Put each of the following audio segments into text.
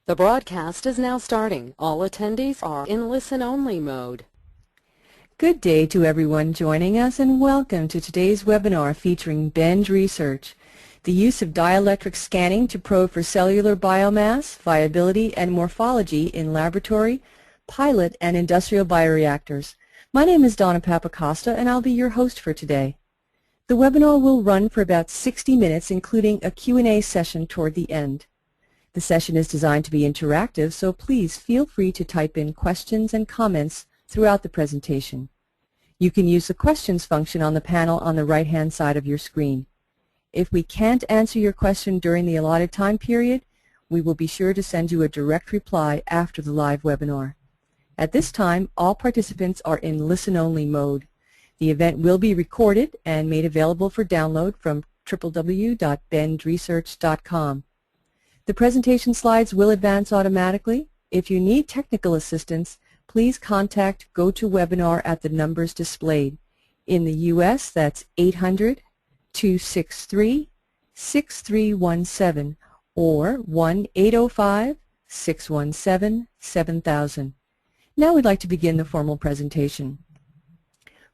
The broadcast is now starting. All attendees are in listen-only mode. Good day to everyone joining us, and welcome to today's webinar featuring Bend Research, the use of dielectric scanning to probe for cellular biomass, viability, and morphology in laboratory, pilot, and industrial bioreactors. My name is Donna Papacosta, and I'll be your host for today. The webinar will run for about 60 minutes, including a Q&A session toward the end. The session is designed to be interactive, so please feel free to type in questions and comments throughout the presentation. You can use the questions function on the panel on the right-hand side of your screen. If we can't answer your question during the allotted time period, we will be sure to send you a direct reply after the live webinar. At this time, all participants are in listen-only mode. The event will be recorded and made available for download from www.bendresearch.com. The presentation slides will advance automatically. If you need technical assistance, please contact GoToWebinar at the numbers displayed. In the U.S., that's 800-263-6317 or 1-805-617-7000. Now we'd like to begin the formal presentation.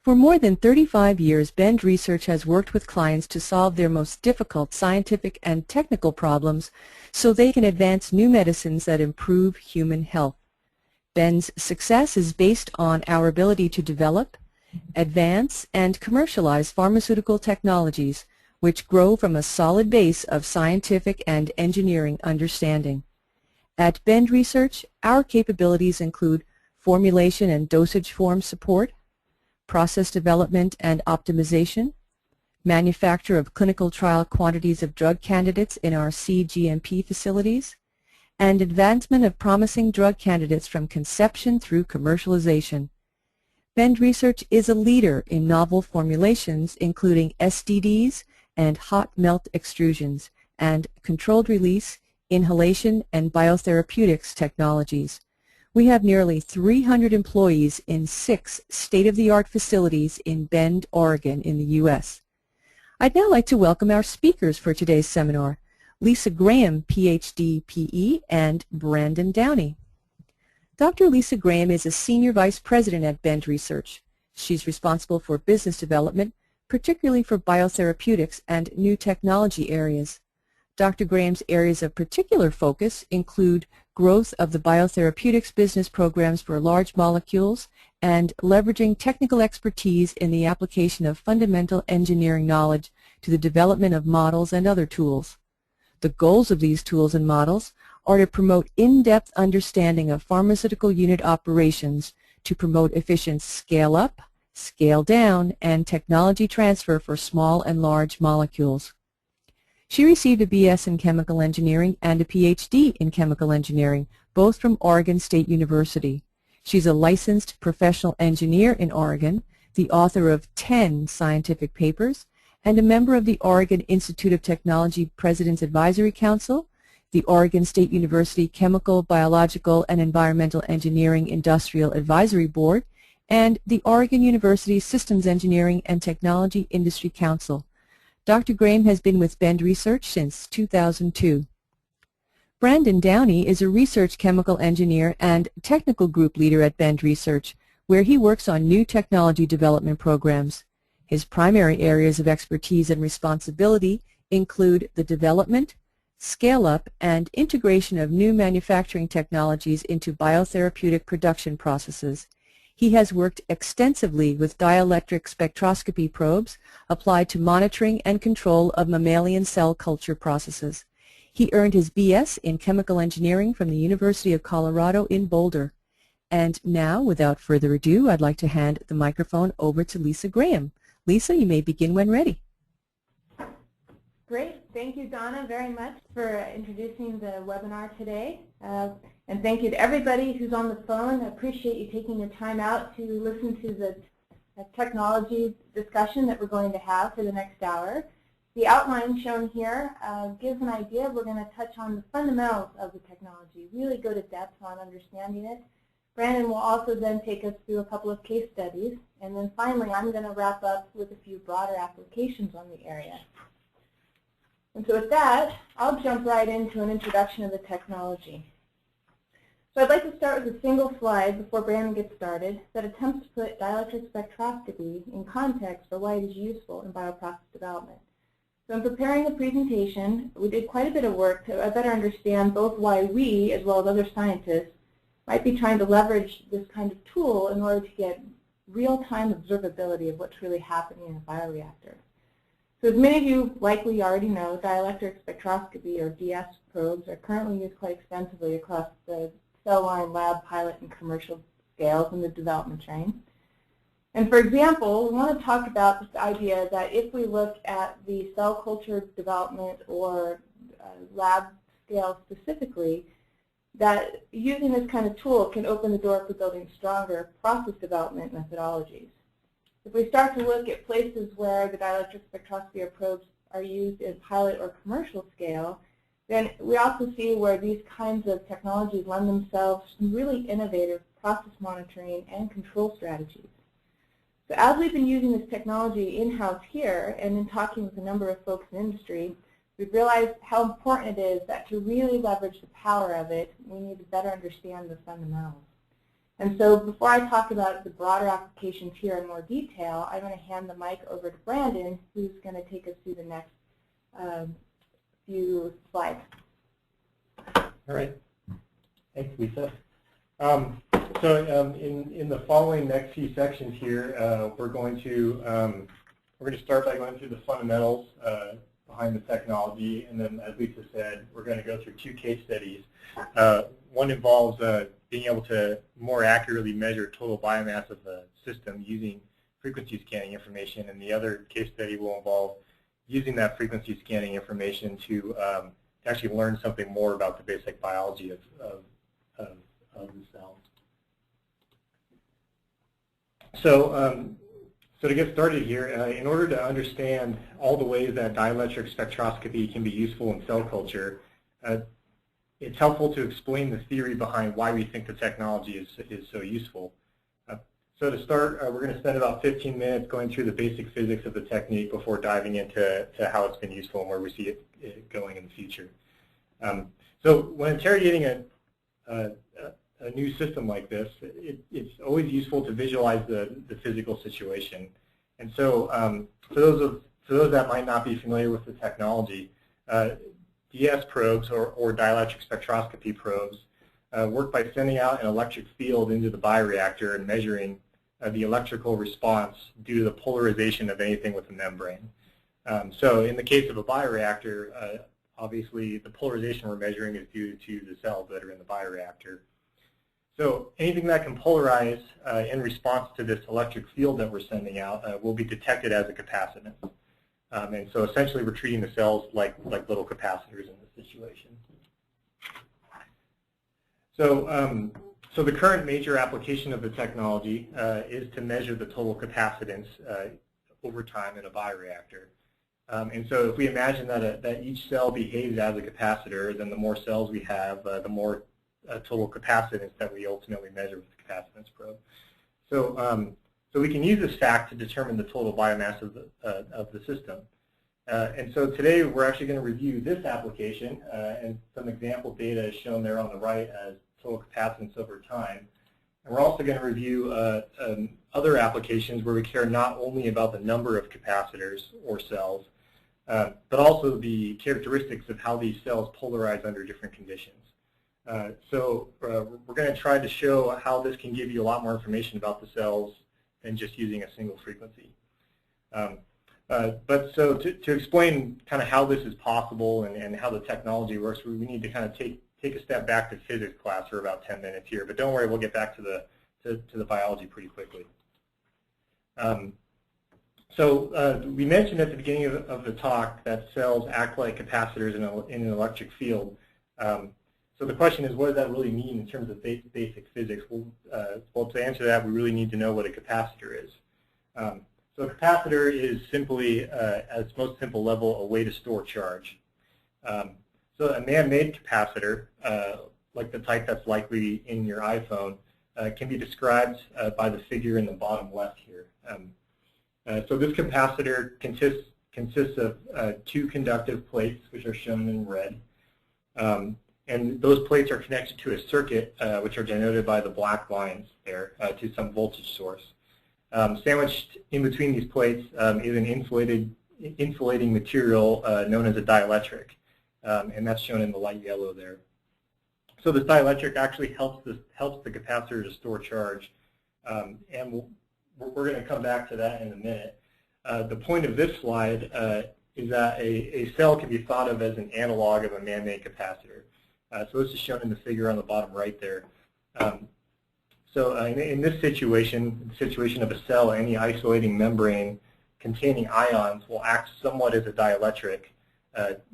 For more than 35 years, Bend Research has worked with clients to solve their most difficult scientific and technical problems so they can advance new medicines that improve human health. Bend's success is based on our ability to develop, advance, and commercialize pharmaceutical technologies which grow from a solid base of scientific and engineering understanding. At Bend Research, our capabilities include formulation and dosage form support, process development and optimization, manufacture of clinical trial quantities of drug candidates in our cGMP facilities, and advancement of promising drug candidates from conception through commercialization. Bend Research is a leader in novel formulations including SDDs and hot melt extrusions and controlled release, inhalation, and biotherapeutics technologies. We have nearly 300 employees in 6 state-of-the-art facilities in Bend, Oregon in the U.S. I'd now like to welcome our speakers for today's seminar, Lisa Graham, Ph.D., PE, and Brandon Downey. Dr. Lisa Graham is a Senior Vice President at Bend Research. She's responsible for business development, particularly for biotherapeutics and new technology areas. Dr. Graham's areas of particular focus include growth of the biotherapeutics business programs for large molecules and leveraging technical expertise in the application of fundamental engineering knowledge to the development of models and other tools. The goals of these tools and models are to promote in-depth understanding of pharmaceutical unit operations to promote efficient scale-up, scale-down, and technology transfer for small and large molecules. She received a BS in Chemical Engineering and a PhD in Chemical Engineering, both from Oregon State University. She's a licensed professional engineer in Oregon, the author of 10 scientific papers, and a member of the Oregon Institute of Technology President's Advisory Council, the Oregon State University Chemical, Biological, and Environmental Engineering Industrial Advisory Board, and the Oregon University Systems Engineering and Technology Industry Council. Dr. Graham has been with Bend Research since 2002. Brandon Downey is a research chemical engineer and technical group leader at Bend Research, where he works on new technology development programs. His primary areas of expertise and responsibility include the development, scale-up, and integration of new manufacturing technologies into biotherapeutic production processes. He has worked extensively with dielectric spectroscopy probes applied to monitoring and control of mammalian cell culture processes. He earned his BS in Chemical Engineering from the University of Colorado in Boulder. And now, without further ado, I'd like to hand the microphone over to Lisa Graham. Lisa, you may begin when ready. Great. Thank you, Donna, very much for introducing the webinar today. And thank you to everybody who's on the phone. I appreciate you taking the time out to listen to the technology discussion that we're going to have for the next hour. The outline shown here gives an idea. We're going to touch on the fundamentals of the technology, really go to depth on understanding it. Brandon will also then take us through a couple of case studies. And then finally, I'm going to wrap up with a few broader applications on the area. And so with that, I'll jump right into an introduction of the technology. So I'd like to start with a single slide before Brandon gets started that attempts to put dielectric spectroscopy in context for why it is useful in bioprocess development. So in preparing the presentation, we did quite a bit of work to better understand both why we, as well as other scientists, might be trying to leverage this kind of tool in order to get real-time observability of what's really happening in a bioreactor. So as many of you likely already know, dielectric spectroscopy, or DS probes, are currently used quite extensively across the cell line, lab, pilot, and commercial scales in the development train. And for example, we want to talk about this idea that if we look at the cell culture development or lab scale specifically, that using this kind of tool can open the door for building stronger process development methodologies. If we start to look at places where the dielectric spectroscopy probes are used in pilot or commercial scale, then we also see where these kinds of technologies lend themselves to really innovative process monitoring and control strategies. So as we've been using this technology in-house here and in talking with a number of folks in industry, we've realized how important it is that to really leverage the power of it, we need to better understand the fundamentals. And so before I talk about the broader applications here in more detail, I'm going to hand the mic over to Brandon, who's going to take us through the next few slides. All right. Thanks, Lisa. In the following next few sections here, we're going to start by going through the fundamentals behind the technology, and then, as Lisa said, we're going to go through two case studies. One involves being able to more accurately measure total biomass of the system using frequency scanning information, and the other case study will involve using that frequency scanning information to actually learn something more about the basic biology of the cell. So to get started here, in order to understand all the ways that dielectric spectroscopy can be useful in cell culture, it's helpful to explain the theory behind why we think the technology is so useful. So to start, we're going to spend about 15 minutes going through the basic physics of the technique before diving into how it's been useful and where we see it going in the future. So when interrogating a new system like this, it's always useful to visualize the physical situation. And so for those that might not be familiar with the technology, DS probes or dielectric spectroscopy probes work by sending out an electric field into the bioreactor and measuring the electrical response due to the polarization of anything with the membrane. So in the case of a bioreactor, obviously the polarization we're measuring is due to the cells that are in the bioreactor. So anything that can polarize in response to this electric field that we're sending out will be detected as a capacitance. And so essentially we're treating the cells like little capacitors in this situation. So the current major application of the technology is to measure the total capacitance over time in a bioreactor. And so if we imagine that each cell behaves as a capacitor, then the more cells we have, the more total capacitance that we ultimately measure with the capacitance probe. So we can use this fact to determine the total biomass of the system. And so today we're actually going to review this application, and some example data is shown there on the right as total capacitance over time. And we're also going to review other applications where we care not only about the number of capacitors or cells, but also the characteristics of how these cells polarize under different conditions. So we're going to try to show how this can give you a lot more information about the cells than just using a single frequency. But so to explain kind of how this is possible and how the technology works, we need to kind of take a step back to physics class for about 10 minutes here. But don't worry, we'll get back to the biology pretty quickly. So we mentioned at the beginning of the talk that cells act like capacitors in an electric field. So the question is, what does that really mean in terms of basic physics? Well, to answer that, we really need to know what a capacitor is. So a capacitor is simply, at its most simple level, a way to store charge. So a man-made capacitor, like the type that's likely in your iPhone, can be described by the figure in the bottom left here. So this capacitor consists of two conductive plates, which are shown in red. and those plates are connected to a circuit, which are denoted by the black lines there, to some voltage source. Sandwiched in between these plates is an insulating material known as a dielectric, and that's shown in the light yellow there. So this dielectric actually helps the capacitor to store charge, and we're going to come back to that in a minute. The point of this slide is that a cell can be thought of as an analog of a man-made capacitor. So this is shown in the figure on the bottom right there. In this situation, the situation of a cell, any isolating membrane containing ions will act somewhat as a dielectric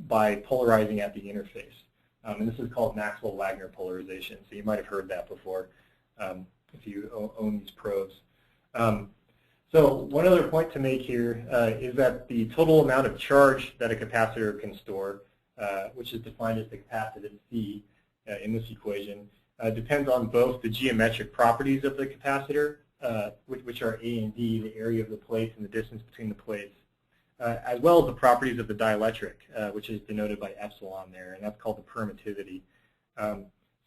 by polarizing at the interface. And this is called Maxwell-Wagner polarization. So you might have heard that before if you own these probes. So one other point to make here is that the total amount of charge that a capacitor can store, which is defined as the capacitance C in this equation, depends on both the geometric properties of the capacitor, which are A and D, the area of the plates and the distance between the plates, as well as the properties of the dielectric, which is denoted by epsilon there, and that's called the permittivity.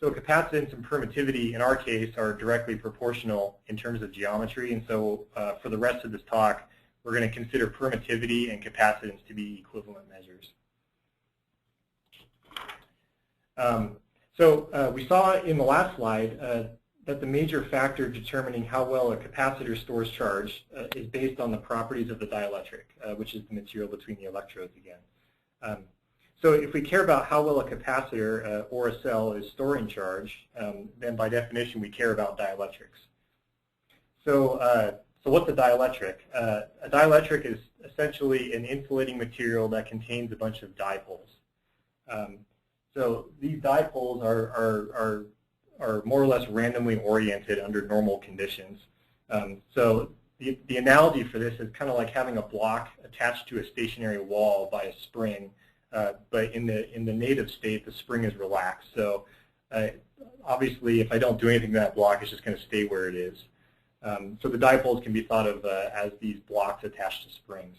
So capacitance and permittivity, in our case, are directly proportional in terms of geometry, and so for the rest of this talk, we're going to consider permittivity and capacitance to be equivalent measures. We saw in the last slide that the major factor determining how well a capacitor stores charge is based on the properties of the dielectric, which is the material between the electrodes again. So if we care about how well a capacitor or a cell is storing charge, then by definition we care about dielectrics. So what's a dielectric? A dielectric is essentially an insulating material that contains a bunch of dipoles. So these dipoles are more or less randomly oriented under normal conditions. So the analogy for this is kind of like having a block attached to a stationary wall by a spring, but in the native state, the spring is relaxed. So obviously, if I don't do anything to that block, it's just going to stay where it is. So the dipoles can be thought of as these blocks attached to springs.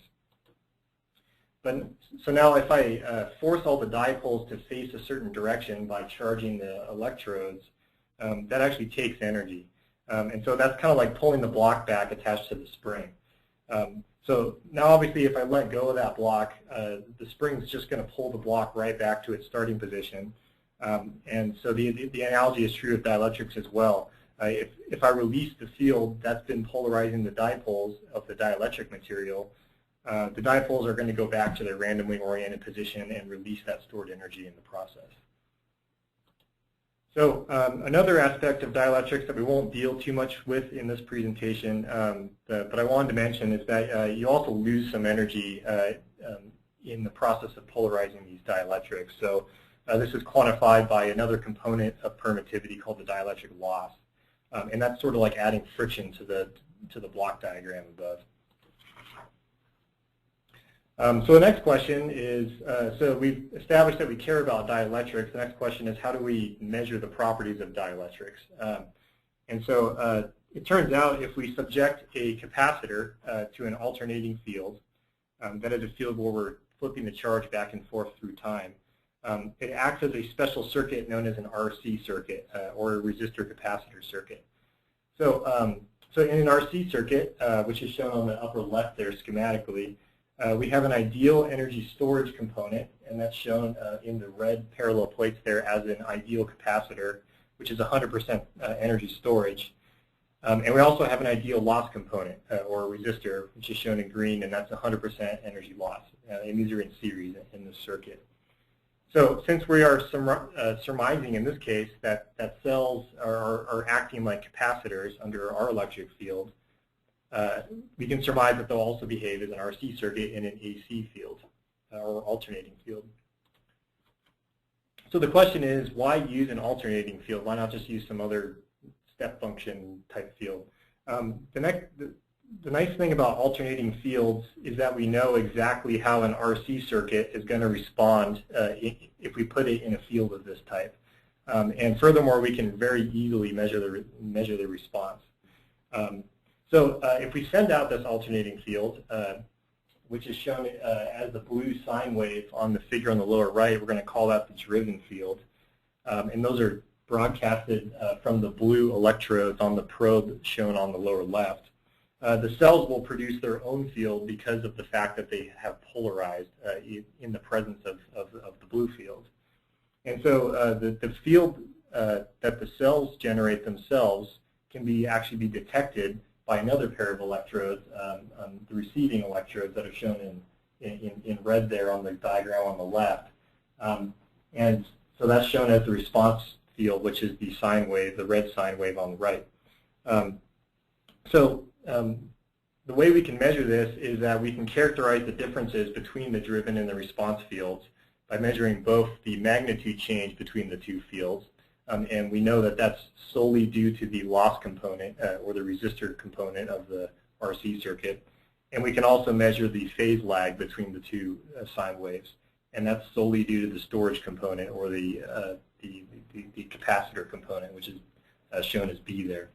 So now if I force all the dipoles to face a certain direction by charging the electrodes, that actually takes energy. And so that's kind of like pulling the block back attached to the spring. So now obviously if I let go of that block, the spring is just going to pull the block right back to its starting position. And so the analogy is true of dielectrics as well. If I release the field that's been polarizing the dipoles of the dielectric material, the dipoles are going to go back to their randomly oriented position and release that stored energy in the process. So another aspect of dielectrics that we won't deal too much with in this presentation, but I wanted to mention is that you also lose some energy in the process of polarizing these dielectrics. So this is quantified by another component of permittivity called the dielectric loss. And that's sort of like adding friction to the block diagram above. So the next question is, so we've established that we care about dielectrics. The next question is, how do we measure the properties of dielectrics? And so it turns out if we subject a capacitor to an alternating field, that is a field where we're flipping the charge back and forth through time, it acts as a special circuit known as an RC circuit, or a resistor capacitor circuit. So, so in an RC circuit, which is shown on the upper left there schematically, we have an ideal energy storage component, and that's shown in the red parallel plates there as an ideal capacitor, which is 100% energy storage. And we also have an ideal loss component, or a resistor, which is shown in green, and that's 100% energy loss. And these are in series in this circuit. So since we are surmising in this case that cells are acting like capacitors under our electric field, we can surmise that they'll also behave as an RC circuit in an AC field, or alternating field. So the question is, why use an alternating field? Why not just use some other step function type field? The nice thing about alternating fields is that we know exactly how an RC circuit is going to respond if we put it in a field of this type. And furthermore, we can very easily measure the response. So if we send out this alternating field, which is shown as the blue sine wave on the figure on the lower right, we're going to call that the driven field. and those are broadcasted from the blue electrodes on the probe shown on the lower left. The cells will produce their own field because of the fact that they have polarized in the presence of the blue field. And so the field that the cells generate themselves can actually be detected by another pair of electrodes, the receiving electrodes that are shown in red there on the diagram on the left. And so that's shown as the response field, which is the sine wave, the red sine wave on the right. The way we can measure this is that we can characterize the differences between the driven and the response fields by measuring both the magnitude change between the two fields. And we know that that's solely due to the loss component or the resistor component of the RC circuit. And we can also measure the phase lag between the two sine waves. And that's solely due to the storage component or the capacitor component, which is shown as B there.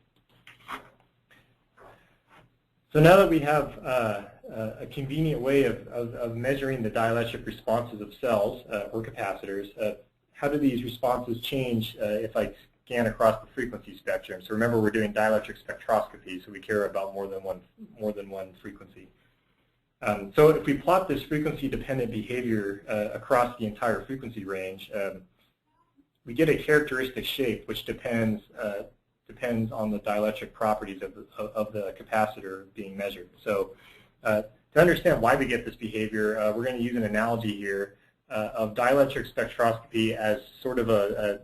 So now that we have a convenient way of measuring the dielectric responses of cells or capacitors, how do these responses change if I scan across the frequency spectrum? So remember, we're doing dielectric spectroscopy, so we care about more than one frequency. So if we plot this frequency-dependent behavior across the entire frequency range, we get a characteristic shape which depends on the dielectric properties of the capacitor being measured. So to understand why we get this behavior, we're going to use an analogy here of dielectric spectroscopy as sort of a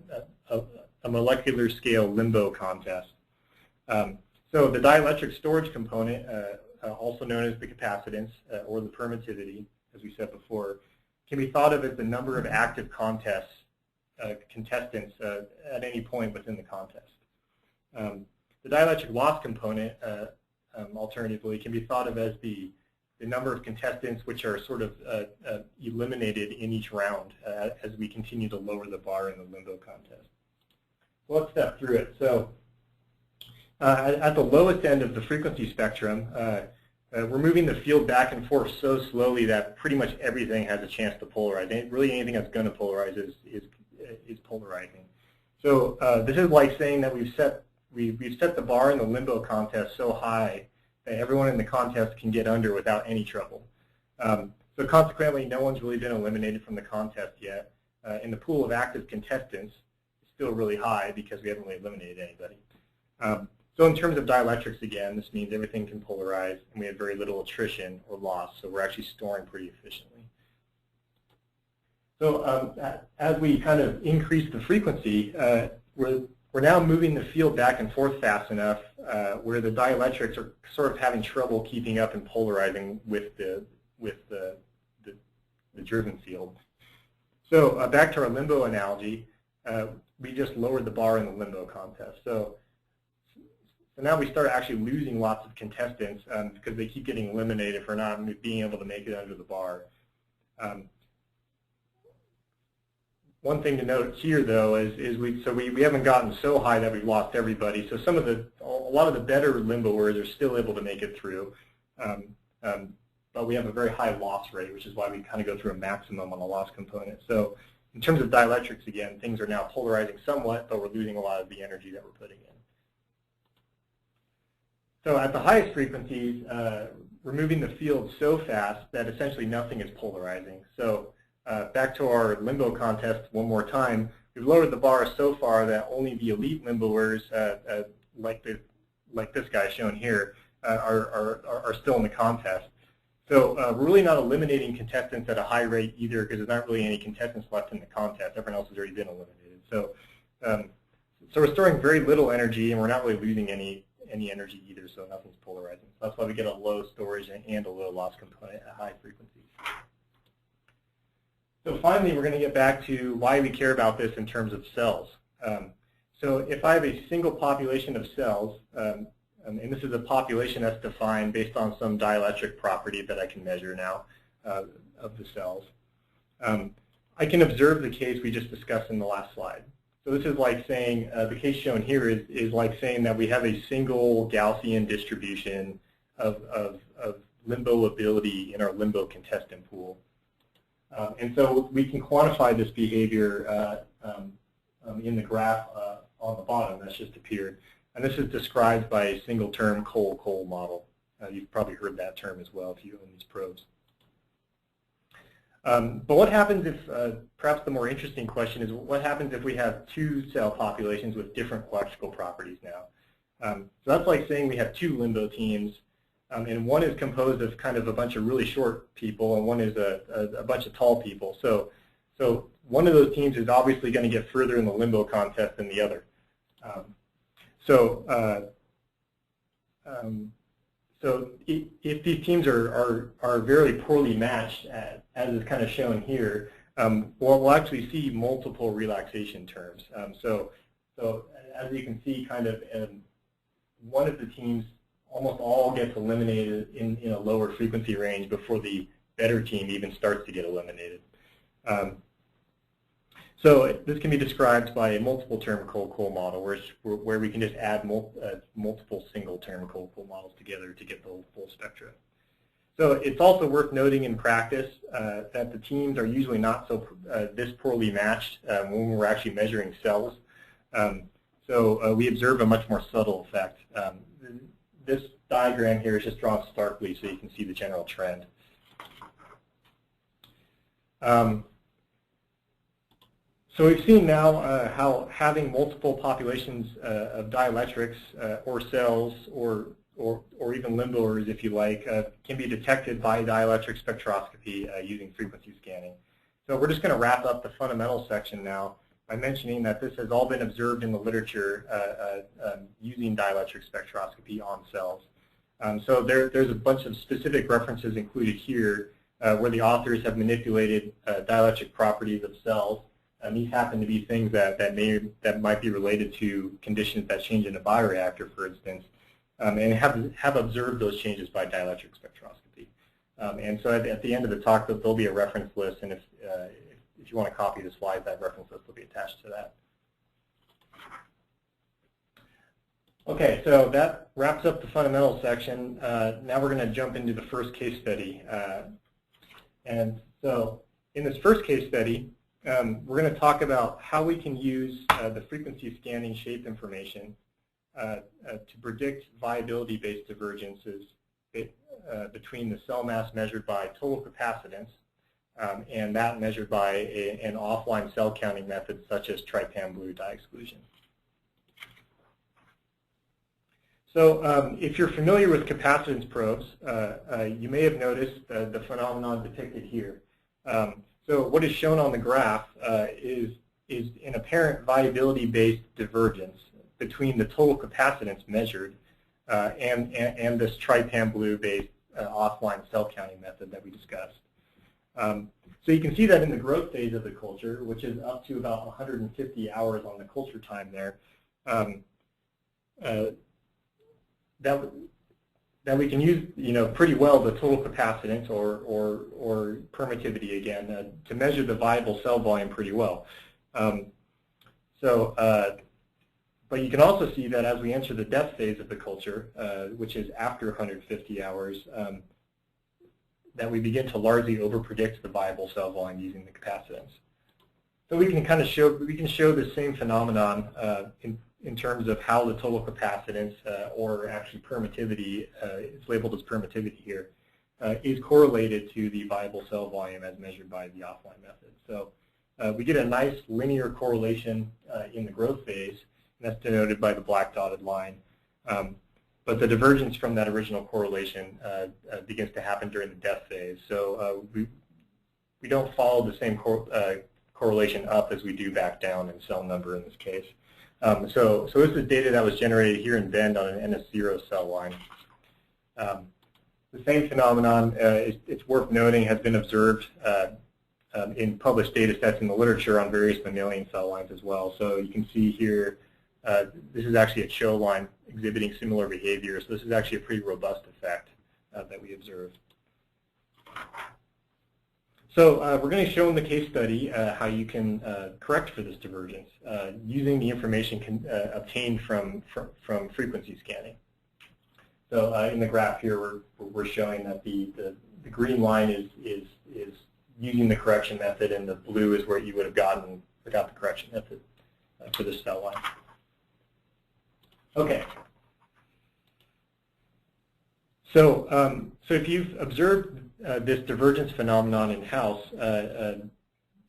molecular scale limbo contest. So the dielectric storage component, also known as the capacitance or the permittivity, as we said before, can be thought of as the number of active contestants at any point within the contest. The dielectric loss component, alternatively, can be thought of as the number of contestants which are sort of eliminated in each round as we continue to lower the bar in the limbo contest. So let's step through it. So at the lowest end of the frequency spectrum, we're moving the field back and forth so slowly that pretty much everything has a chance to polarize. Really anything that's going to polarize is polarizing. So this is like saying that we've set the bar in the limbo contest so high that everyone in the contest can get under without any trouble. So consequently, no one's really been eliminated from the contest yet. And the pool of active contestants is still really high because we haven't really eliminated anybody. So in terms of dielectrics, again, this means everything can polarize, and we have very little attrition or loss, so we're actually storing pretty efficiently. So as we kind of increase the frequency, we're now moving the field back and forth fast enough where the dielectrics are sort of having trouble keeping up and polarizing with the driven field. So back to our limbo analogy, we just lowered the bar in the limbo contest. So now we start actually losing lots of contestants because they keep getting eliminated for not being able to make it under the bar. One thing to note here, though, is we haven't gotten so high that we've lost everybody. So a lot of the better limboers are still able to make it through, but we have a very high loss rate, which is why we kind of go through a maximum on the loss component. So in terms of dielectrics, again, things are now polarizing somewhat, but we're losing a lot of the energy that we're putting in. So at the highest frequencies, we're moving the field so fast that essentially nothing is polarizing. So back to our limbo contest one more time, we've lowered the bar so far that only the elite limboers, like this guy shown here, are still in the contest. So we're really not eliminating contestants at a high rate either because there's not really any contestants left in the contest. Everyone else has already been eliminated. So we're storing very little energy, and we're not really losing any energy either, so nothing's polarizing. So that's why we get a low storage and a low loss component at high frequencies. So finally, we're going to get back to why we care about this in terms of cells. So if I have a single population of cells, and this is a population that's defined based on some dielectric property that I can measure now of the cells, I can observe the case we just discussed in the last slide. So this is like saying, the case shown here is like saying that we have a single Gaussian distribution of limboability in our limbo contestant pool. And so we can quantify this behavior in the graph on the bottom that's just appeared. And this is described by a single-term coal model. You've probably heard that term as well if you own these probes. But what happens if, perhaps the more interesting question is, what happens if we have two cell populations with different electrical properties now? So that's like saying we have two limbo teams, and one is composed of kind of a bunch of really short people, and one is a bunch of tall people. So one of those teams is obviously going to get further in the limbo contest than the other. So if these teams are very poorly matched, as is kind of shown here, we'll actually see multiple relaxation terms. So as you can see, kind of one of the teams almost all gets eliminated in a lower frequency range before the better team even starts to get eliminated. So this can be described by a multiple-term coal model, where we can just add multiple single-term coal models together to get the full spectra. So it's also worth noting in practice that the teams are usually not so this poorly matched when we're actually measuring cells. So we observe a much more subtle effect. This diagram here is just drawn starkly so you can see the general trend. So we've seen now how having multiple populations of dielectrics or cells or even limboers, if you like, can be detected by dielectric spectroscopy using frequency scanning. So we're just going to wrap up the fundamental section now by mentioning that this has all been observed in the literature using dielectric spectroscopy on cells. So there's a bunch of specific references included here where the authors have manipulated dielectric properties of cells. These happen to be things that might be related to conditions that change in a bioreactor, for instance, and have observed those changes by dielectric spectroscopy. And so at the end of the talk, there'll be a reference list, and if you want to copy the slides, that reference list will be attached to that. Okay, so that wraps up the fundamental section. Now we're going to jump into the first case study. And so in this first case study, we're going to talk about how we can use the frequency scanning shape information to predict viability-based divergences between the cell mass measured by total capacitance and that measured by an offline cell counting method such as trypan blue dye exclusion. So if you're familiar with capacitance probes, you may have noticed the phenomenon depicted here. So what is shown on the graph is an apparent viability-based divergence between the total capacitance measured and this trypan blue-based offline cell counting method that we discussed. So you can see that in the growth phase of the culture, which is up to about 150 hours on the culture time there, that we can use, pretty well the total capacitance or permittivity again to measure the viable cell volume pretty well. But you can also see that as we enter the death phase of the culture, which is after 150 hours, that we begin to largely overpredict the viable cell volume using the capacitance. So we can kind of show the same phenomenon in terms of how the total capacitance, or actually permittivity, it's labeled as permittivity here, is correlated to the viable cell volume as measured by the offline method. So we get a nice linear correlation in the growth phase, and that's denoted by the black dotted line. But the divergence from that original correlation begins to happen during the death phase. So we don't follow the same correlation up as we do back down in cell number in this case. So this is data that was generated here in Bend on an NS0 cell line. The same phenomenon, it's worth noting, has been observed in published data sets in the literature on various mammalian cell lines as well. So you can see here, this is actually a CHO line exhibiting similar behavior. So this is actually a pretty robust effect that we observed. So we're going to show in the case study how you can correct for this divergence using the information obtained from frequency scanning. So in the graph here, we're showing that the green line is using the correction method, and the blue is where you would have gotten without the correction method. for the cell line. Okay. So if you've observed this divergence phenomenon in-house,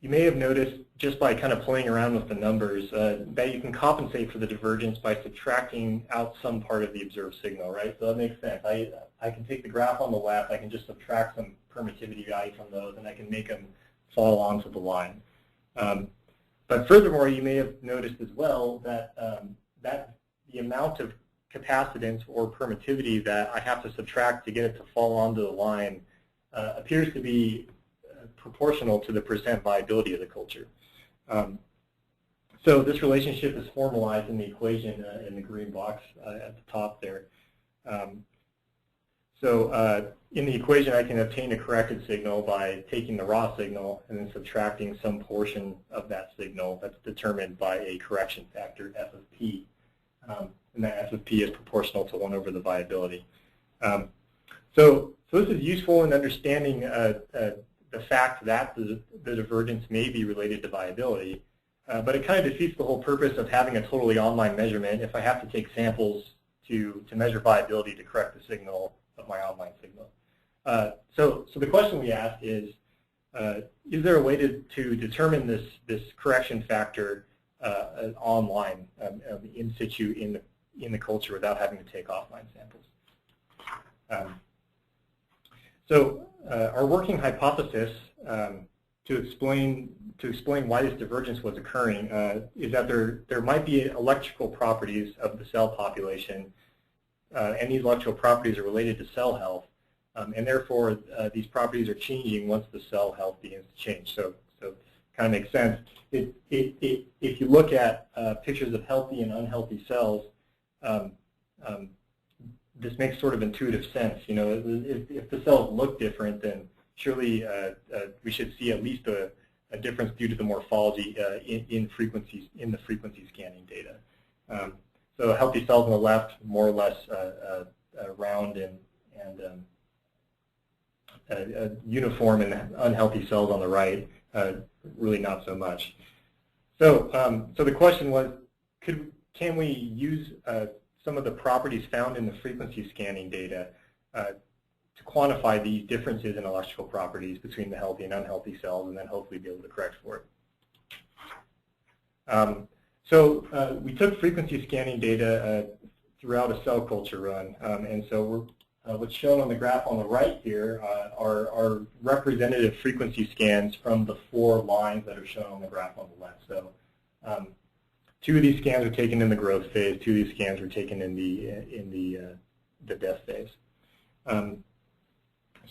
you may have noticed just by kind of playing around with the numbers that you can compensate for the divergence by subtracting out some part of the observed signal, right? So that makes sense. I can take the graph on the left, I can just subtract some permittivity value from those, and I can make them fall onto the line. But furthermore, you may have noticed as well that, that the amount of capacitance or permittivity that I have to subtract to get it to fall onto the line appears to be proportional to the percent viability of the culture. So this relationship is formalized in the equation in the green box at the top there. In the equation, I can obtain a corrected signal by taking the raw signal and then subtracting some portion of that signal that's determined by a correction factor, f of p. And that f of p is proportional to 1 over the viability. So this is useful in understanding the fact that the divergence may be related to viability, but it kind of defeats the whole purpose of having a totally online measurement if I have to take samples to measure viability to correct the signal of my online signal. So the question we ask is there a way to determine this correction factor online, in situ in the culture without having to take offline samples? Our working hypothesis to explain why this divergence was occurring is that there might be electrical properties of the cell population, and these electrical properties are related to cell health, and therefore these properties are changing once the cell health begins to change. So kind of makes sense. If you look at pictures of healthy and unhealthy cells, this makes sort of intuitive sense. You know, if the cells look different, then surely we should see at least a difference due to the morphology in the frequency scanning data. So healthy cells on the left, more or less round and uniform, and unhealthy cells on the right, really not so much. So the question was, can we use some of the properties found in the frequency scanning data to quantify these differences in electrical properties between the healthy and unhealthy cells, and then hopefully be able to correct for it? We took frequency scanning data throughout a cell culture run, and so what's shown on the graph on the right here are representative frequency scans from the 4 lines that are shown on the graph on the left. So 2 of these scans were taken in the growth phase, 2 of these scans were taken in the death phase.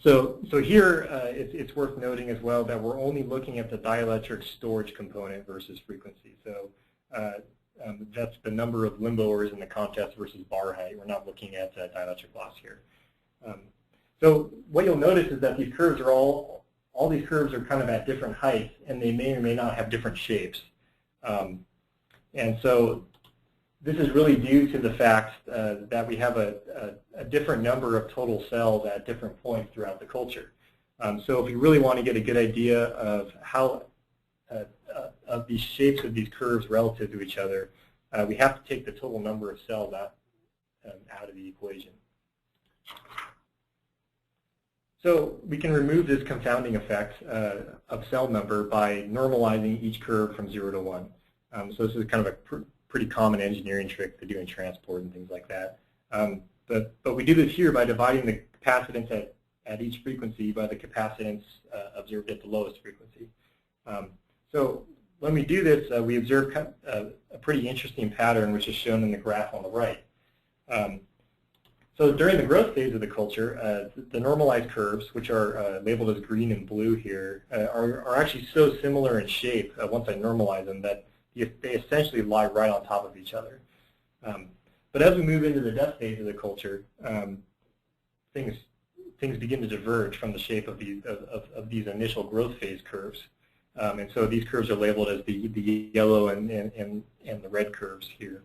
So here it's worth noting as well that we're only looking at the dielectric storage component versus frequency. So that's the number of limboers in the contest versus bar height. We're not looking at dielectric loss here. So what you'll notice is that these curves are all these curves are kind of at different heights, and they may or may not have different shapes. And so this is really due to the fact that we have a different number of total cells at different points throughout the culture. So if we really want to get a good idea of how of these shapes of these curves relative to each other, we have to take the total number of cells out of the equation. So we can remove this confounding effect of cell number by normalizing each curve from 0 to 1. So this is kind of a pretty common engineering trick to do in transport and things like that. But we do this here by dividing the capacitance at each frequency by the capacitance observed at the lowest frequency. So when we do this, we observe a pretty interesting pattern, which is shown in the graph on the right. So during the growth phase of the culture, the normalized curves, which are labeled as green and blue here, are actually so similar in shape once I normalize them that they essentially lie right on top of each other. But as we move into the death phase of the culture, things begin to diverge from the shape of these initial growth phase curves. And so these curves are labeled as the yellow and the red curves here.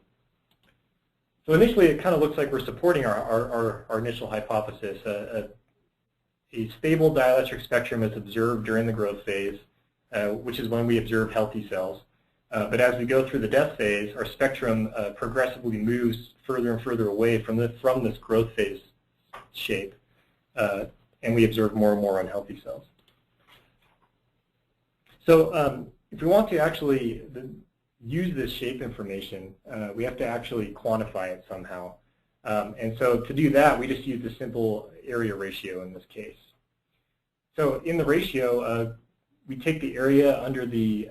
So initially, it kind of looks like we're supporting our initial hypothesis. A stable dielectric spectrum is observed during the growth phase, which is when we observe healthy cells. But as we go through the death phase, our spectrum progressively moves further and further away from this growth phase shape, and we observe more and more unhealthy cells. So if we want to actually use this shape information, we have to actually quantify it somehow. And so to do that, we just use the simple area ratio in this case. So in the ratio, we take the area under the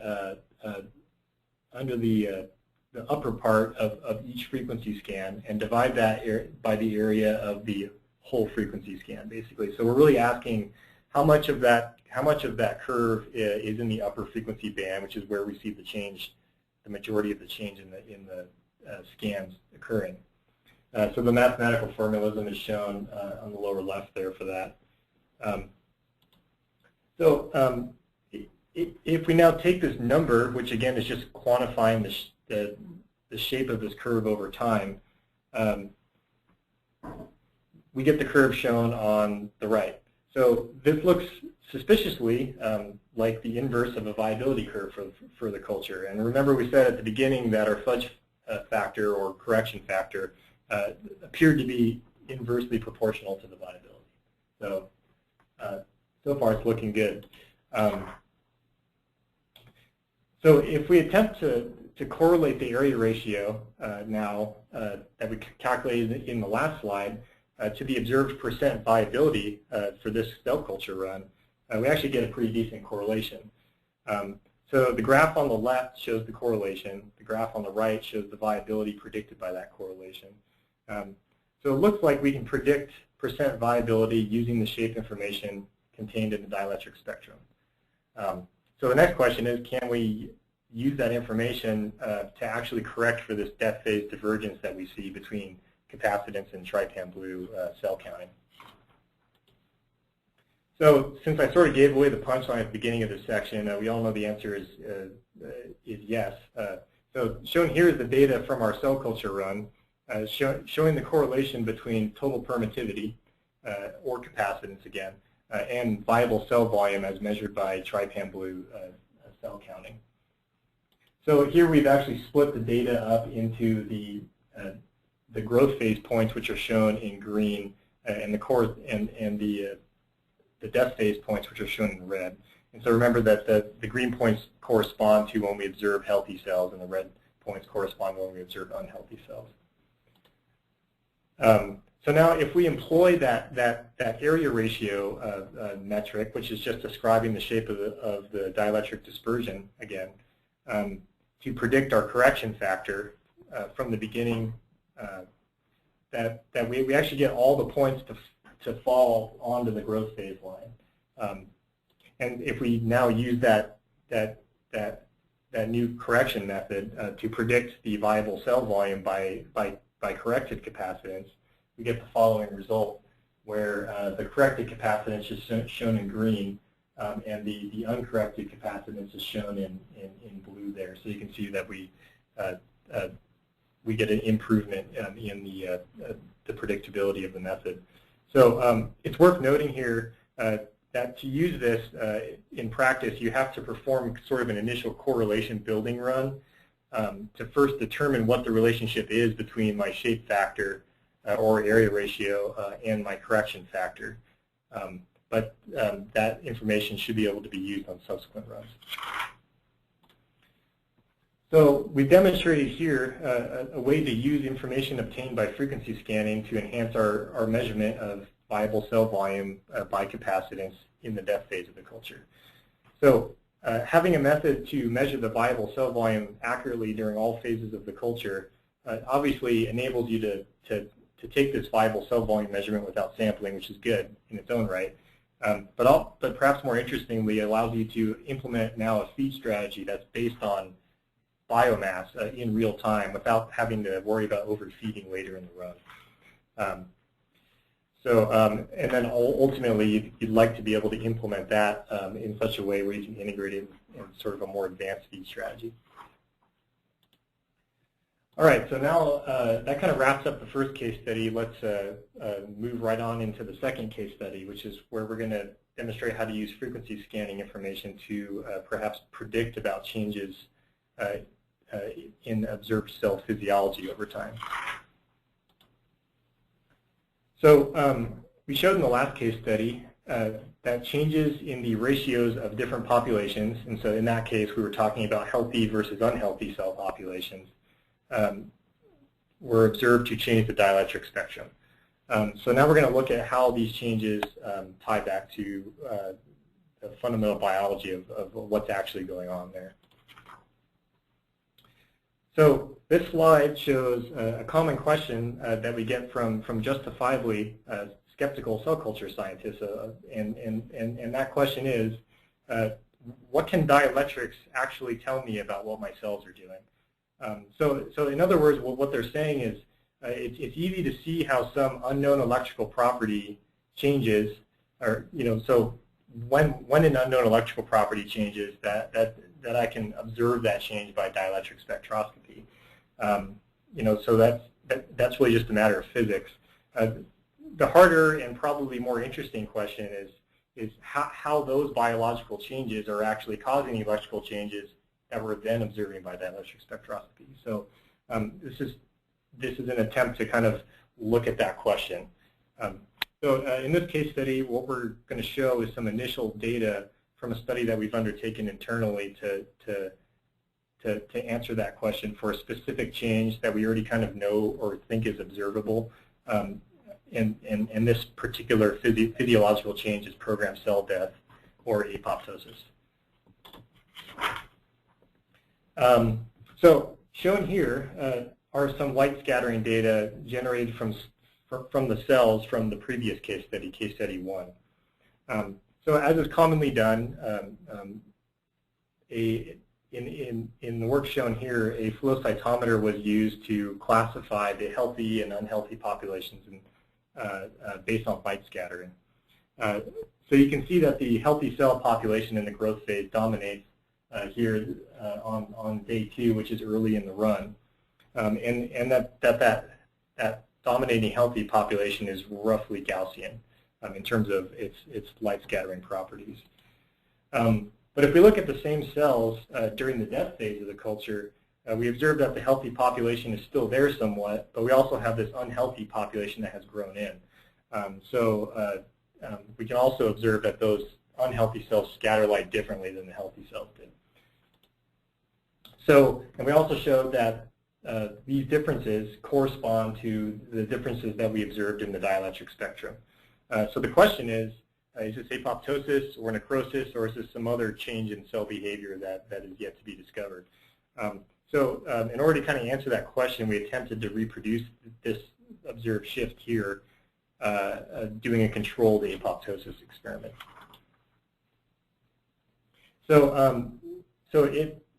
upper part of each frequency scan and divide that by the area of the whole frequency scan, basically. So we're really asking how much of that curve is in the upper frequency band, which is where we see the change, the majority of the change in the scans occurring. So the mathematical formalism is shown on the lower left there for that. If we now take this number, which again is just quantifying the shape of this curve over time, we get the curve shown on the right. So this looks suspiciously like the inverse of a viability curve for the culture. And remember, we said at the beginning that our fudge factor or correction factor appeared to be inversely proportional to the viability. So so far it's looking good. So if we attempt to correlate the area ratio now that we calculated in the last slide to the observed percent viability for this cell culture run, we actually get a pretty decent correlation. So the graph on the left shows the correlation. The graph on the right shows the viability predicted by that correlation. So it looks like we can predict percent viability using the shape information contained in the dielectric spectrum. So the next question is, can we use that information to actually correct for this death phase divergence that we see between capacitance and trypan blue cell counting? So since I sort of gave away the punchline at the beginning of this section, we all know the answer is yes. So shown here is the data from our cell culture run, showing the correlation between total permittivity, or capacitance again, and viable cell volume as measured by trypan blue cell counting. So here we've actually split the data up into the growth phase points, which are shown in green, and the death phase points, which are shown in red. And so remember that the green points correspond to when we observe healthy cells, and the red points correspond to when we observe unhealthy cells. So now if we employ that area ratio metric, which is just describing the shape of the dielectric dispersion again, to predict our correction factor from the beginning, that we actually get all the points to fall onto the growth phase line. And if we now use that new correction method to predict the viable cell volume by corrected capacitance, we get the following result, where the corrected capacitance is shown in green, and the uncorrected capacitance is shown in blue there. So you can see that we get an improvement in the predictability of the method. So it's worth noting here that to use this in practice, you have to perform sort of an initial correlation building run to first determine what the relationship is between my shape factor or area ratio and my correction factor. But that information should be able to be used on subsequent runs. So we've demonstrated here a way to use information obtained by frequency scanning to enhance our measurement of viable cell volume by capacitance in the death phase of the culture. So having a method to measure the viable cell volume accurately during all phases of the culture obviously enables you to take this viable cell volume measurement without sampling, which is good in its own right. But perhaps more interestingly, it allows you to implement now a feed strategy that's based on biomass in real time without having to worry about overfeeding later in the run. And then ultimately, you'd like to be able to implement that in such a way where you can integrate it in sort of a more advanced feed strategy. All right, so now that kind of wraps up the first case study. Let's move right on into the second case study, which is where we're going to demonstrate how to use frequency scanning information to perhaps predict about changes in observed cell physiology over time. So we showed in the last case study that changes in the ratios of different populations, and so in that case we were talking about healthy versus unhealthy cell populations, were observed to change the dielectric spectrum. So now we're going to look at how these changes tie back to the fundamental biology of what's actually going on there. So this slide shows a common question that we get from justifiably skeptical cell culture scientists, and that question is, what can dielectrics actually tell me about what my cells are doing? So in other words, what they're saying is it's easy to see how some unknown electrical property changes, or so when an unknown electrical property changes, that I can observe that change by dielectric spectroscopy. So that's really just a matter of physics. The harder and probably more interesting question is how those biological changes are actually causing electrical changes that we're then observing by dielectric spectroscopy. So this is an attempt to kind of look at that question. So in this case study, what we're going to show is some initial data from a study that we've undertaken internally to answer that question for a specific change that we already kind of know or think is observable. And this particular physiological change is programmed cell death or apoptosis. So shown here are some light scattering data generated from the cells from the previous case study 1. So as is commonly done, in the work shown here, a flow cytometer was used to classify the healthy and unhealthy populations based on light scattering. So you can see that the healthy cell population in the growth phase dominates here on day 2, which is early in the run, and that dominating healthy population is roughly Gaussian in terms of its light scattering properties. But if we look at the same cells during the death phase of the culture, we observe that the healthy population is still there somewhat, but we also have this unhealthy population that has grown in. We can also observe that those unhealthy cells scatter light differently than the healthy cells did. And we also showed that these differences correspond to the differences that we observed in the dielectric spectrum. So the question is this apoptosis or necrosis, or is this some other change in cell behavior that is yet to be discovered? In order to kind of answer that question, we attempted to reproduce this observed shift here, doing a controlled apoptosis experiment.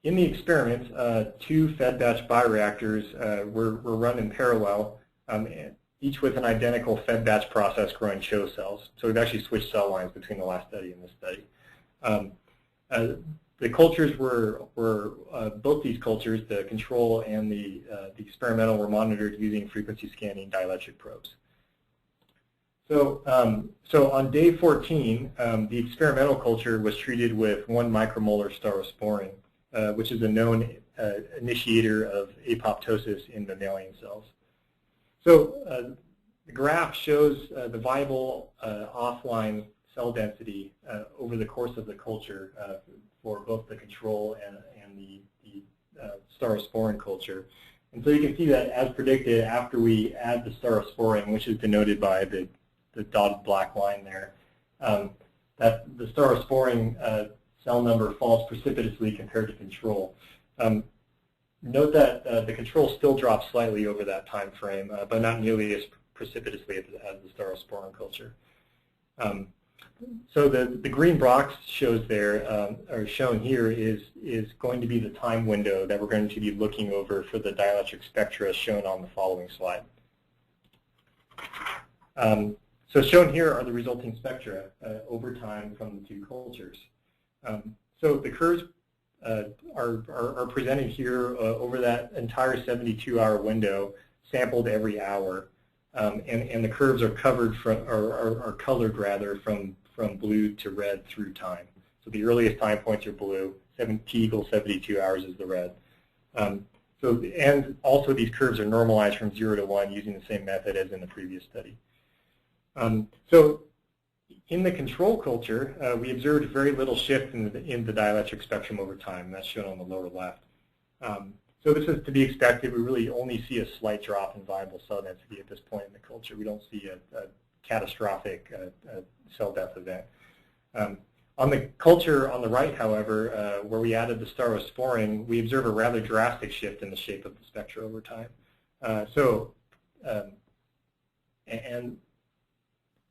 In the experiment, 2 fed batch bioreactors were run in parallel, each with an identical fed batch process growing CHO cells. So we've actually switched cell lines between the last study and this study. The cultures both these cultures, the control and the experimental, were monitored using frequency scanning dielectric probes. So on day 14, the experimental culture was treated with 1 micromolar staurosporin, which is a known initiator of apoptosis in mammalian cells. So the graph shows the viable offline cell density over the course of the culture for both the control and the staurosporin culture. And so you can see that, as predicted, after we add the staurosporin, which is denoted by the dotted black line there, that the staurosporin cell number falls precipitously compared to control. Note that the control still drops slightly over that time frame, but not nearly as precipitously as the staurosporin culture. So the green box shows there, or shown here, is going to be the time window that we're going to be looking over for the dielectric spectra shown on the following slide. So shown here are the resulting spectra over time from the 2 cultures. So the curves are presented here over that entire 72-hour window, sampled every hour, and the curves are covered are colored rather from blue to red through time. So the earliest time points are blue. T equals 72 hours is the red. And also these curves are normalized from 0 to 1 using the same method as in the previous study. So in the control culture, we observed very little shift in the dielectric spectrum over time. That's shown on the lower left. So this is to be expected. We really only see a slight drop in viable cell density at this point in the culture. We don't see a catastrophic cell death event. On the culture on the right, however, where we added the staurosporine, we observe a rather drastic shift in the shape of the spectra over time. And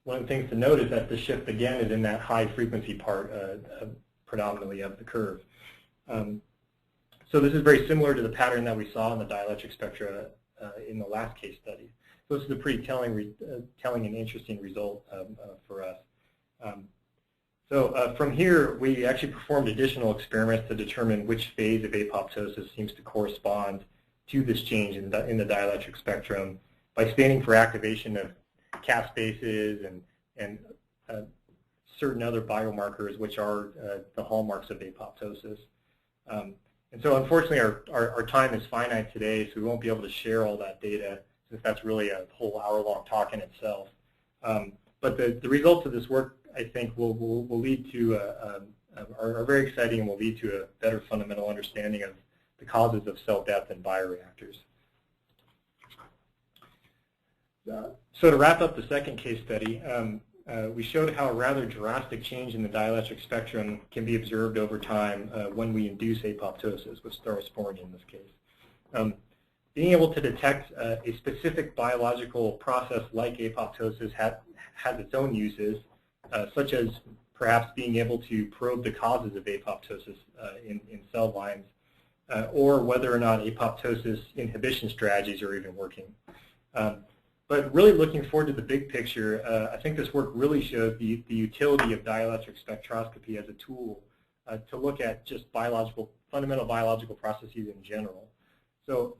one of the things to note is that the shift, again, is in that high frequency part predominantly of the curve. So this is very similar to the pattern that we saw in the dielectric spectra in the last case study. So this is a pretty telling and interesting result for us. So from here, we actually performed additional experiments to determine which phase of apoptosis seems to correspond to this change in the dielectric spectrum by staining for activation of cap spaces and certain other biomarkers, which are the hallmarks of apoptosis. And so unfortunately, our time is finite today, so we won't be able to share all that data, since that's really a whole hour-long talk in itself. But the results of this work, I think, will lead to are very exciting and will lead to a better fundamental understanding of the causes of cell death in bioreactors. So to wrap up the second case study, we showed how a rather drastic change in the dielectric spectrum can be observed over time when we induce apoptosis with staurosporine in this case. Being able to detect a specific biological process like apoptosis has its own uses, such as perhaps being able to probe the causes of apoptosis in cell lines, or whether or not apoptosis inhibition strategies are even working. But really looking forward to the big picture, I think this work really shows the utility of dielectric spectroscopy as a tool to look at just fundamental biological processes in general. So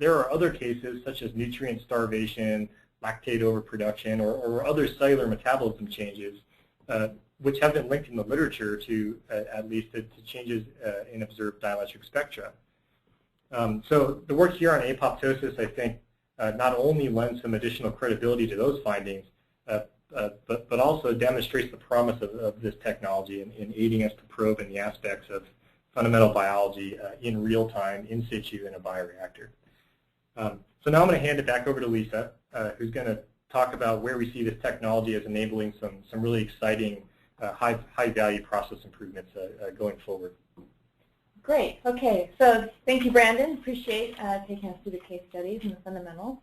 there are other cases such as nutrient starvation, lactate overproduction, or other cellular metabolism changes, which have been linked in the literature to, at least, to changes in observed dielectric spectra. So the work here on apoptosis, I think, not only lends some additional credibility to those findings, but also demonstrates the promise of this technology in aiding us to probe in the aspects of fundamental biology in real time, in situ, in a bioreactor. So now I'm going to hand it back over to Lisa, who's going to talk about where we see this technology as enabling some really exciting high value process improvements going forward. Great. Okay. So thank you, Brandon. Appreciate taking us through the case studies and the fundamentals.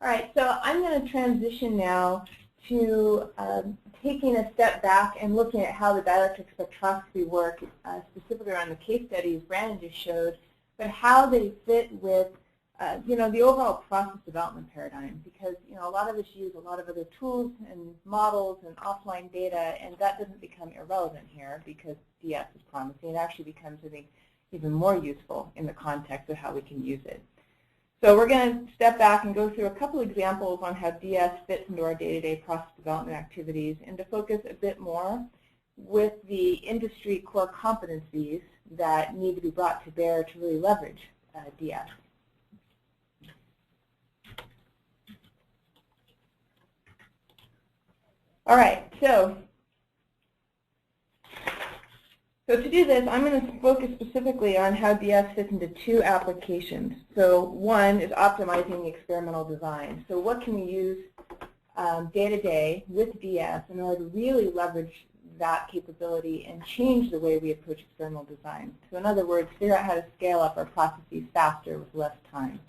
All right. So I'm going to transition now to taking a step back and looking at how the dielectric spectroscopy work, specifically around the case studies Brandon just showed, but how they fit with the overall process development paradigm. Because a lot of us use a lot of other tools and models and offline data, and that doesn't become irrelevant here because DS is promising. It actually becomes, I think, even more useful in the context of how we can use it. So we're going to step back and go through a couple examples on how DS fits into our day-to-day process development activities, and to focus a bit more with the industry core competencies that need to be brought to bear to really leverage DS. All right, so to do this, I'm going to focus specifically on how DS fits into two applications. So one is optimizing the experimental design. So what can we use day to day with DS in order to really leverage that capability and change the way we approach experimental design? So in other words, figure out how to scale up our processes faster with less time.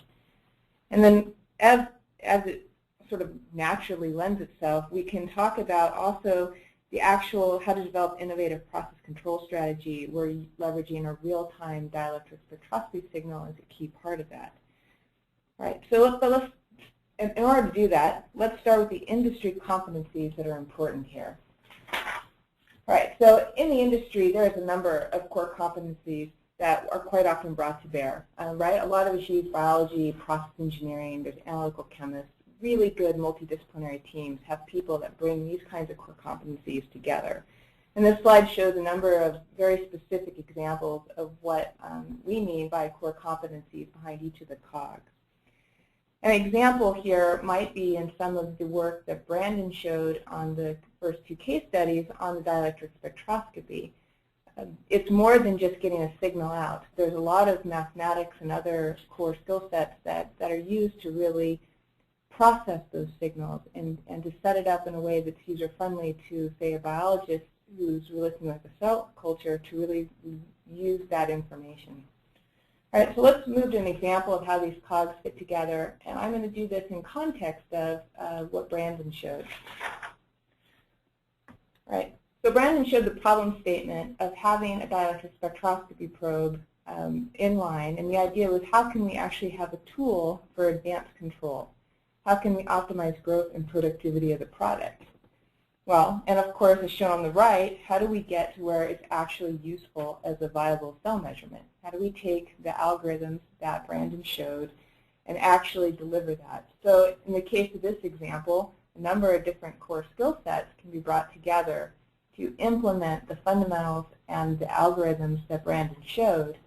And then as it sort of naturally lends itself, we can talk about also the actual how to develop innovative process control strategy where leveraging a real-time dielectric spectroscopy signal is a key part of that. All right, so let's, in order to do that, let's start with the industry competencies that are important here. All right, so in the industry, there is a number of core competencies that are quite often brought to bear, right? A lot of us use biology, process engineering, there's analytical chemists. Really good multidisciplinary teams have people that bring these kinds of core competencies together. And this slide shows a number of very specific examples of what we mean by core competencies behind each of the cogs. An example here might be in some of the work that Brandon showed on the first two case studies on the dielectric spectroscopy. It's more than just getting a signal out. There's a lot of mathematics and other core skill sets that are used to really process those signals and to set it up in a way that's user-friendly to, say, a biologist who's looking at the cell culture to really use that information. All right, so let's move to an example of how these cogs fit together, and I'm going to do this in context of what Brandon showed. All right, so Brandon showed the problem statement of having a dielectric spectroscopy probe in line, and the idea was how can we actually have a tool for advanced control? How can we optimize growth and productivity of the product? Well, and of course, as shown on the right, how do we get to where it's actually useful as a viable cell measurement? How do we take the algorithms that Brandon showed and actually deliver that? So in the case of this example, a number of different core skill sets can be brought together to implement the fundamentals and the algorithms that Brandon showed.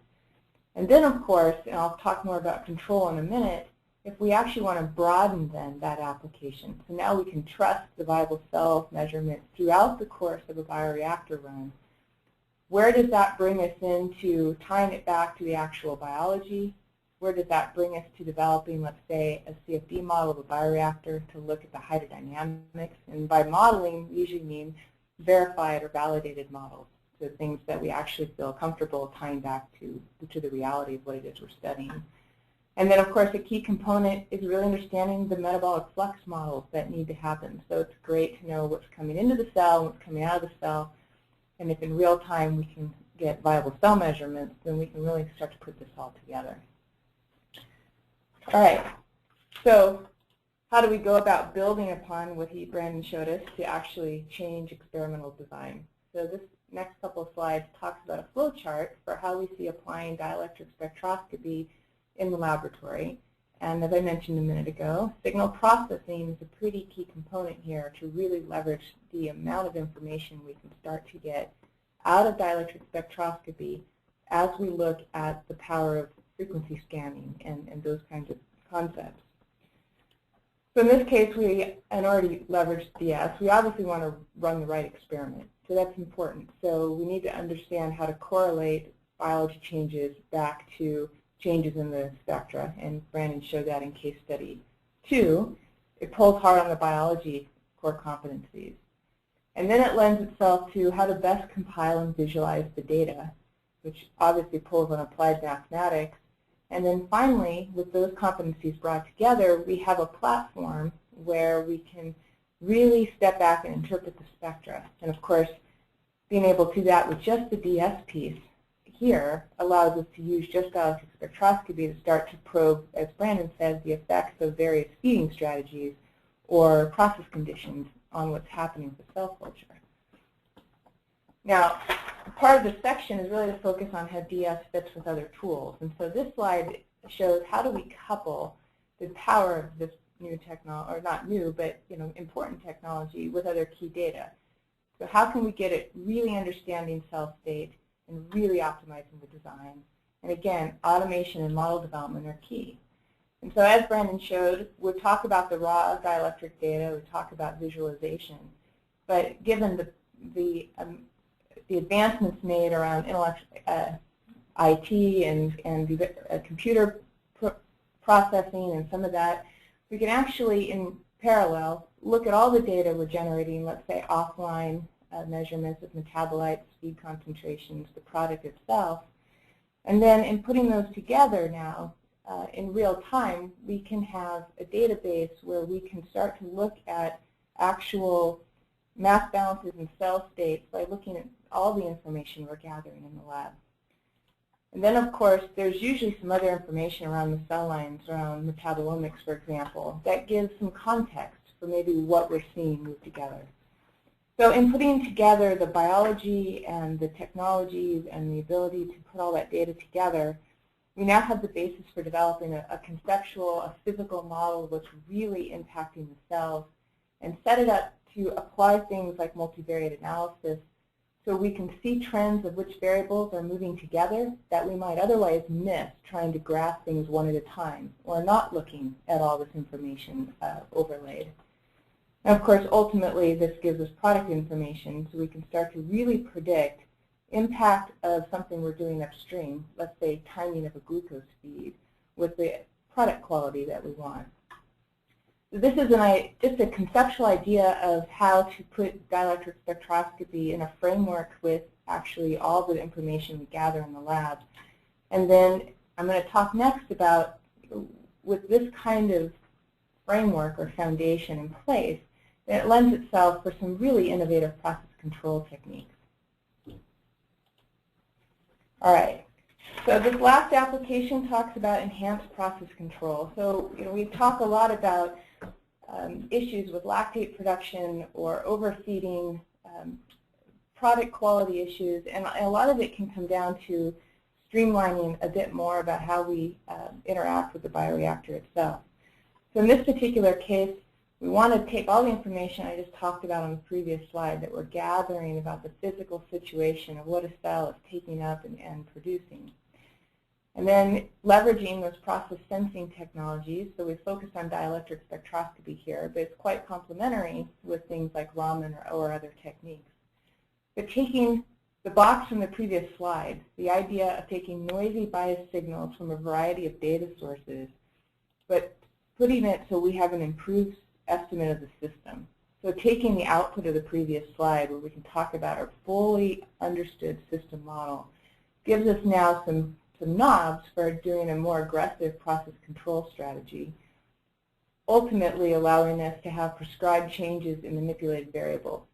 And then, of course, and I'll talk more about control in a minute, if we actually want to broaden then that application, so now we can trust the viable cell measurement throughout the course of a bioreactor run, where does that bring us into tying it back to the actual biology? Where does that bring us to developing, let's say, a CFD model of a bioreactor to look at the hydrodynamics? And by modeling, we usually mean verified or validated models, so things that we actually feel comfortable tying back to the reality of what it is we're studying. And then, of course, a key component is really understanding the metabolic flux models that need to happen. So it's great to know what's coming into the cell and what's coming out of the cell. And if in real time we can get viable cell measurements, then we can really start to put this all together. All right. So how do we go about building upon what Brandon showed us to actually change experimental design? So this next couple of slides talks about a flow chart for how we see applying dielectric spectroscopy in the laboratory. And as I mentioned a minute ago, signal processing is a pretty key component here to really leverage the amount of information we can start to get out of dielectric spectroscopy as we look at the power of frequency scanning and those kinds of concepts. So in this case, we already leveraged DS. We obviously want to run the right experiment, so that's important. So we need to understand how to correlate biology changes back to changes in the spectra, and Brandon showed that in case study 2. It pulls hard on the biology core competencies. And then it lends itself to how to best compile and visualize the data, which obviously pulls on applied mathematics. And then finally, with those competencies brought together, we have a platform where we can really step back and interpret the spectra. And of course, being able to do that with just the DS piece here allows us to use just dielectric spectroscopy to start to probe, as Brandon said, the effects of various feeding strategies or process conditions on what's happening with cell culture. Now, part of this section is really to focus on how DS fits with other tools. And so this slide shows how do we couple the power of this new technology, or not new, but important technology with other key data. So how can we get it really understanding cell state and really optimizing the design? And again, automation and model development are key. And so as Brandon showed, we'll talk about the raw dielectric data, we talk about visualization, but given the advancements made around IT and computer processing and some of that, we can actually, in parallel, look at all the data we're generating, let's say offline measurements of metabolites, feed concentrations, the product itself. And then in putting those together now, in real time, we can have a database where we can start to look at actual mass balances and cell states by looking at all the information we're gathering in the lab. And then, of course, there's usually some other information around the cell lines, around metabolomics, for example, that gives some context for maybe what we're seeing move together. So in putting together the biology and the technologies and the ability to put all that data together, we now have the basis for developing a conceptual, a physical model of what's really impacting the cells and set it up to apply things like multivariate analysis so we can see trends of which variables are moving together that we might otherwise miss trying to graph things one at a time or not looking at all this information overlaid. And of course, ultimately, this gives us product information so we can start to really predict impact of something we're doing upstream, let's say timing of a glucose feed, with the product quality that we want. This is just a conceptual idea of how to put dielectric spectroscopy in a framework with actually all the information we gather in the lab. And then I'm going to talk next about, with this kind of framework or foundation in place, that it lends itself for some really innovative process control techniques. All right. So this last application talks about enhanced process control. So we talk a lot about issues with lactate production or overfeeding, product quality issues, and a lot of it can come down to streamlining a bit more about how we interact with the bioreactor itself. So in this particular case, we want to take all the information I just talked about on the previous slide that we're gathering about the physical situation of what a cell is taking up and producing. And then leveraging those process sensing technologies, so we focus on dielectric spectroscopy here, but it's quite complementary with things like Raman or other techniques. But taking the box from the previous slide, the idea of taking noisy bias signals from a variety of data sources, but putting it so we have an improved estimate of the system. So taking the output of the previous slide where we can talk about our fully understood system model gives us now some knobs for doing a more aggressive process control strategy, ultimately allowing us to have prescribed changes in manipulated variables.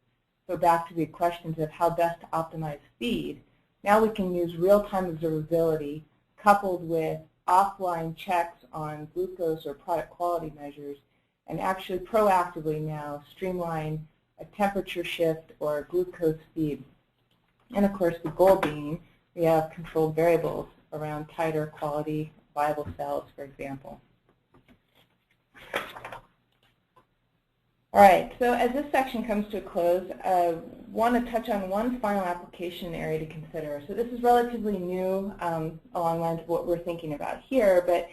So back to the questions of how best to optimize feed, now we can use real-time observability coupled with offline checks on glucose or product quality measures and actually proactively now streamline a temperature shift or a glucose feed. And of course, the goal being we have controlled variables around tighter quality viable cells, for example. All right, so as this section comes to a close, I want to touch on one final application area to consider. So this is relatively new along the lines of what we're thinking about here, but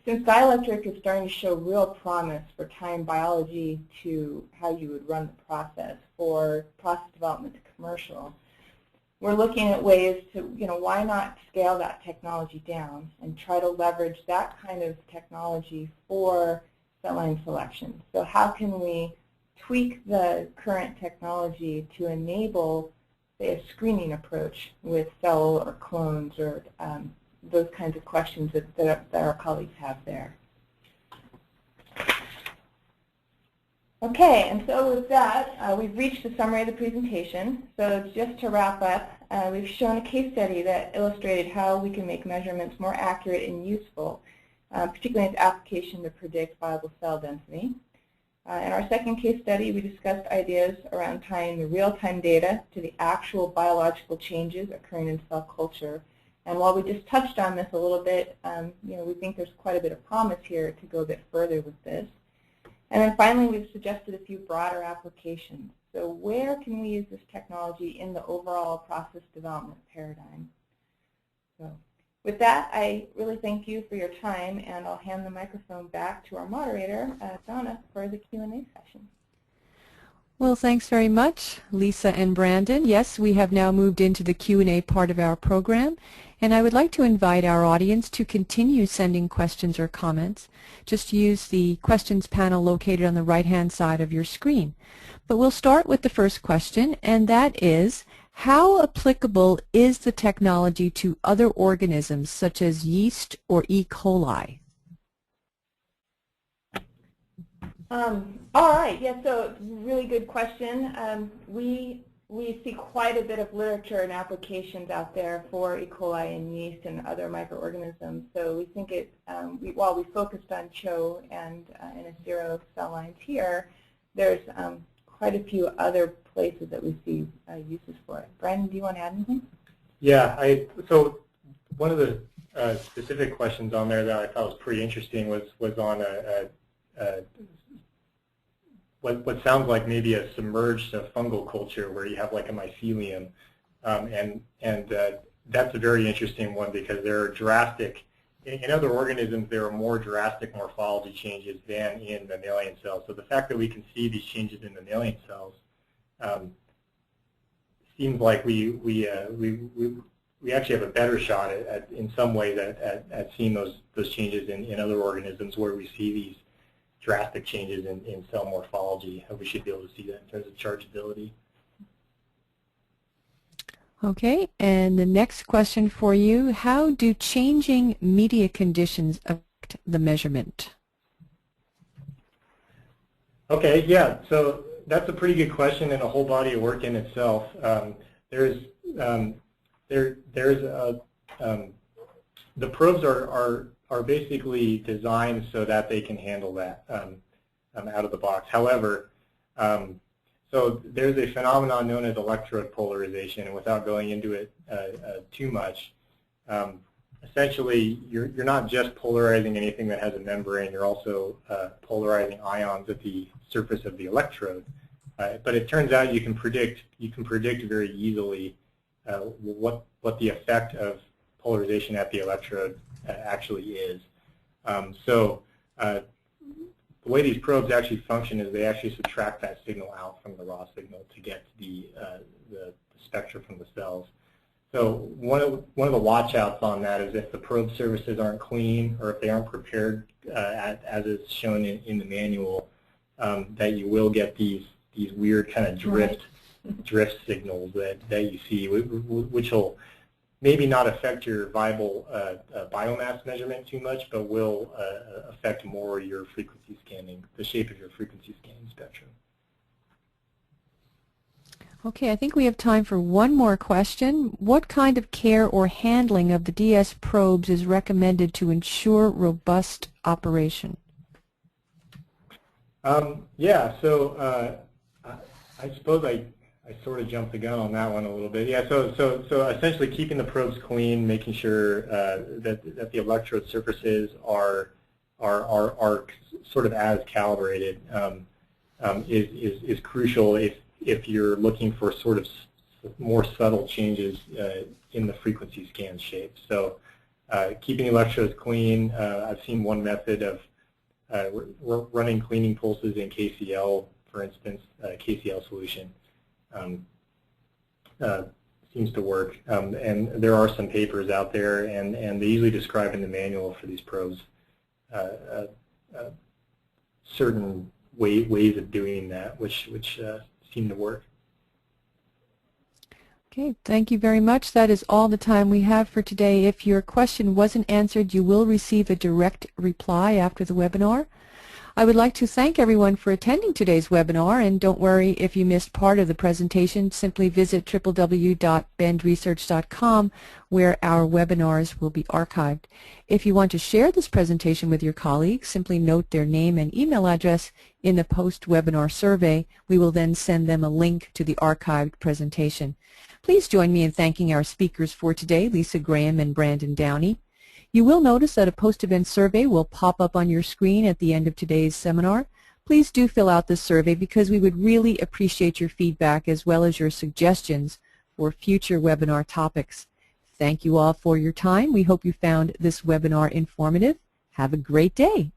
since dielectric is starting to show real promise for tying biology to how you would run the process for process development to commercial, we're looking at ways to, why not scale that technology down and try to leverage that kind of technology for cell line selection. So how can we tweak the current technology to enable, say, a screening approach with cell or clones or those kinds of questions that our colleagues have there. Okay, and so with that, we've reached the summary of the presentation. So just to wrap up, we've shown a case study that illustrated how we can make measurements more accurate and useful, particularly in its application to predict viable cell density. In our second case study, we discussed ideas around tying the real-time data to the actual biological changes occurring in cell culture. And while we just touched on this a little bit, we think there's quite a bit of promise here to go a bit further with this. And then finally, we've suggested a few broader applications. So where can we use this technology in the overall process development paradigm? So with that, I really thank you for your time, and I'll hand the microphone back to our moderator, Donna, for the Q&A session. Well, thanks very much, Lisa and Brandon. Yes, we have now moved into the Q&A part of our program, and I would like to invite our audience to continue sending questions or comments. Just use the questions panel located on the right-hand side of your screen. But we'll start with the first question, and that is, how applicable is the technology to other organisms such as yeast or E. coli? All right, yeah, so really good question. We see quite a bit of literature and applications out there for E. coli and yeast and other microorganisms. So we think while we focused on CHO and NS0 cell lines here, there's quite a few other places that we see uses for it. Brandon, do you want to add anything? Yeah, so one of the specific questions on there that I thought was pretty interesting was on what sounds like maybe a submerged fungal culture where you have like a mycelium, that's a very interesting one because there are drastic, in other organisms there are more drastic morphology changes than in mammalian cells. So the fact that we can see these changes in mammalian cells seems like we actually have a better shot in some ways at seeing those changes in other organisms where we see these drastic changes in cell morphology. We should be able to see that in terms of chargeability. Okay, and the next question for you, how do changing media conditions affect the measurement? Okay, yeah, so that's a pretty good question and a whole body of work in itself. The probes are basically designed so that they can handle that out of the box. However, so there's a phenomenon known as electrode polarization, and without going into it too much, essentially you're not just polarizing anything that has a membrane, you're also polarizing ions at the surface of the electrode. But it turns out you can predict very easily what the effect of polarization at the electrode actually is. The way these probes actually function is they actually subtract that signal out from the raw signal to get the spectra from the cells. So one of the watch-outs on that is if the probe surfaces aren't clean or if they aren't prepared as is shown in the manual, that you will get these weird kind of drift signals that you see, which will maybe not affect your viable biomass measurement too much, but will affect more your frequency scanning, the shape of your frequency scanning spectrum. Okay, I think we have time for one more question. What kind of care or handling of the DS probes is recommended to ensure robust operation? Yeah, so I suppose I sort of jumped the gun on that one a little bit. Yeah, so essentially keeping the probes clean, making sure that the electrode surfaces are sort of as calibrated is crucial if you're looking for sort of more subtle changes in the frequency scan shape. So keeping the electrodes clean, I've seen one method of running cleaning pulses in KCl, for instance, KCl solution. Seems to work, and there are some papers out there, and they usually describe in the manual for these probes certain ways of doing that, which seem to work. Okay, thank you very much. That is all the time we have for today. If your question wasn't answered, you will receive a direct reply after the webinar. I would like to thank everyone for attending today's webinar, and don't worry if you missed part of the presentation. Simply visit www.bendresearch.com where our webinars will be archived. If you want to share this presentation with your colleagues, simply note their name and email address in the post-webinar survey. We will then send them a link to the archived presentation. Please join me in thanking our speakers for today, Lisa Graham and Brandon Downey. You will notice that a post-event survey will pop up on your screen at the end of today's seminar. Please do fill out this survey because we would really appreciate your feedback as well as your suggestions for future webinar topics. Thank you all for your time. We hope you found this webinar informative. Have a great day.